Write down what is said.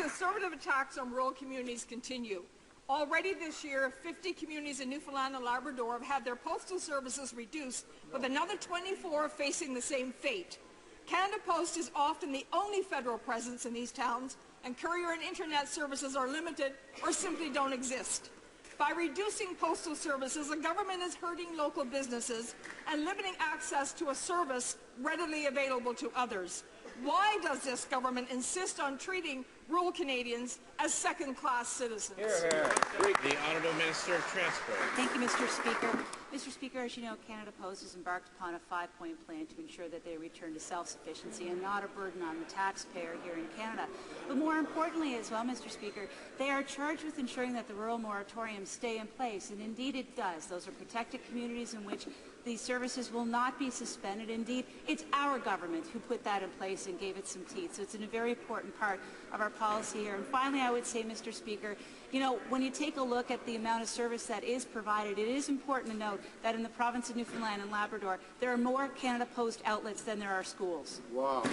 conservative attacks on rural communities continue. Already this year, 50 communities in Newfoundland and Labrador have had their postal services reduced, with another 24 facing the same fate. Canada Post is often the only federal presence in these towns, and courier and internet services are limited or simply don't exist. By reducing postal services, the government is hurting local businesses and limiting access to a service readily available to others. Why does this government insist on treating rural Canadians as second-class citizens? The Honourable Minister of Transport. Thank you, Mr. Speaker. Mr. Speaker, as you know, Canada Post has embarked upon a 5-point plan to ensure that they return to self-sufficiency and not a burden on the taxpayer here in Canada. But more importantly as well, Mr. Speaker, they are charged with ensuring that the rural moratoriums stay in place, and indeed it does. Those are protected communities in which these services will not be suspended. Indeed, it's our government who put that in place and gave it some teeth. So it's a very important part of our policy here. And finally, I would say, Mr. Speaker, you know, when you take a look at the amount of service that is provided, it is important to note that in the province of Newfoundland and Labrador, there are more Canada Post outlets than there are schools. Wow.